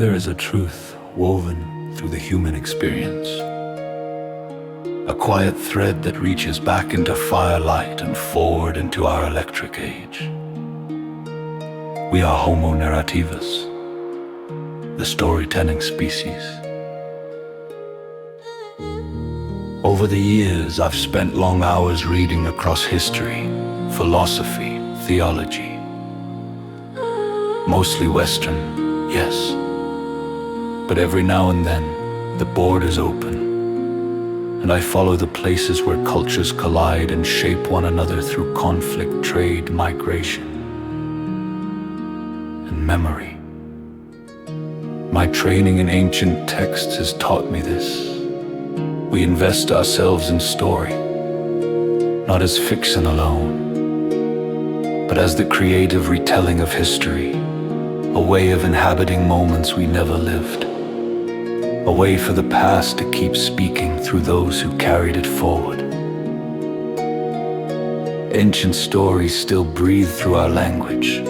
There is a truth woven through the human experience, a quiet thread that reaches back into firelight and forward into our electric age. We are HomoNarratus, the storytelling species. Over the years, I've spent long hours reading across history, philosophy, theology. Mostly Western, yes. But every now and then, the borders open, and I follow the places where cultures collide and shape one another through conflict, trade, migration, and memory. My training in ancient texts has taught me this. We invest ourselves in story, not as fiction alone, but as the creative retelling of history, a way of inhabiting moments we never lived, a way for the past to keep speaking through those who carried it forward. Ancient stories still breathe through our language,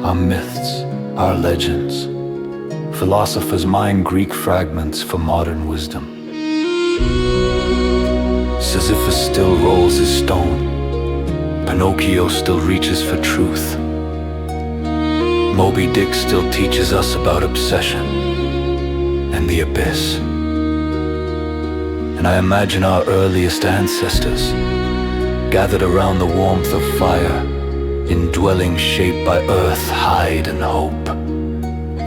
our myths, our legends. Philosophers mine Greek fragments for modern wisdom. Sisyphus still rolls his stone. Pinocchio still reaches for truth. Moby Dick still teaches us about obsession and the abyss. And I imagine our earliest ancestors gathered around the warmth of fire, in dwellings shaped by earth, hide, and hope.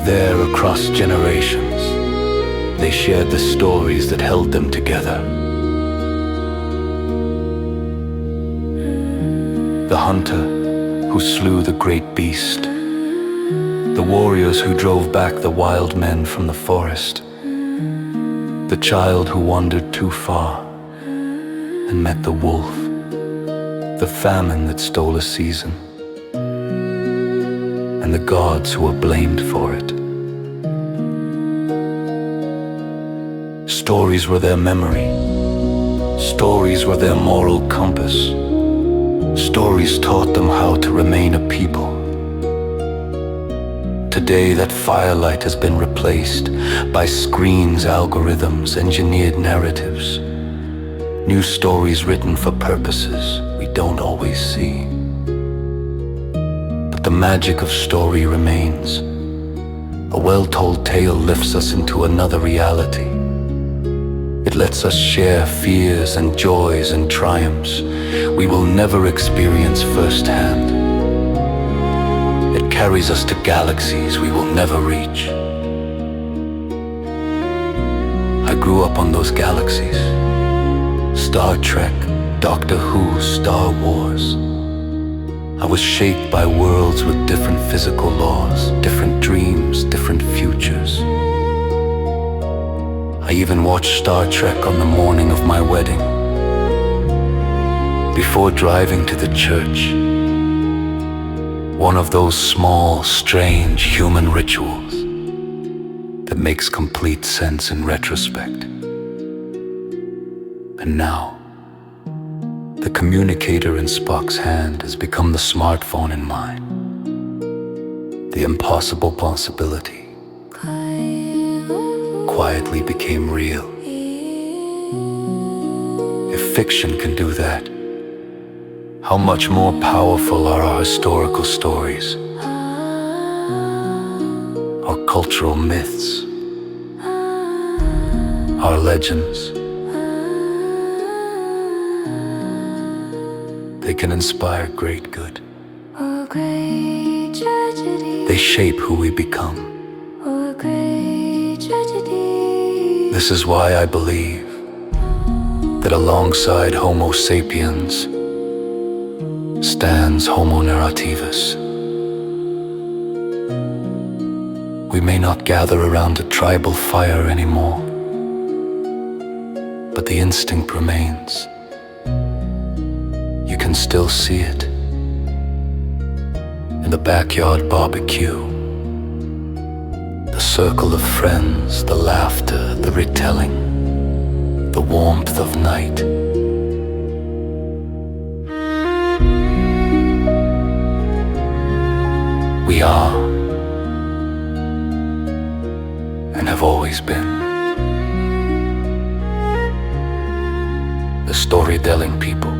There, across generations, they shared the stories that held them together. The hunter who slew the great beast, the warriors who drove back the wild men from the forest, the child who wandered too far and met the wolf, the famine that stole a season, and the gods who were blamed for it. Stories were their memory. Stories were their moral compass. Stories taught them how to remain a people. Today, that firelight has been replaced by screens, algorithms, engineered narratives. New stories written for purposes we don't always see. But the magic of story remains. A well-told tale lifts us into another reality. It lets us share fears and joys and triumphs we will never experience firsthand. It carries us to galaxies we will never reach. I grew up on those galaxies. Star Trek, Doctor Who, Star Wars. I was shaped by worlds with different physical laws, different dreams, different futures. I even watched Star Trek on the morning of my wedding, before driving to the church. One of those small, strange human rituals that makes complete sense in retrospect. And now, the communicator in Spock's hand has become the smartphone in mine. The impossible possibility quietly became real. If fiction can do that, how much more powerful are our historical stories, our cultural myths, our legends? They can inspire great good. They shape who we become. This is why I believe that alongside Homo sapiens stands HomoNarratus. We may not gather around a tribal fire anymore, but the instinct remains. You can still see it in the backyard barbecue, the circle of friends, the laughter, the retelling, the warmth of night. We are and have always been. The storytelling people.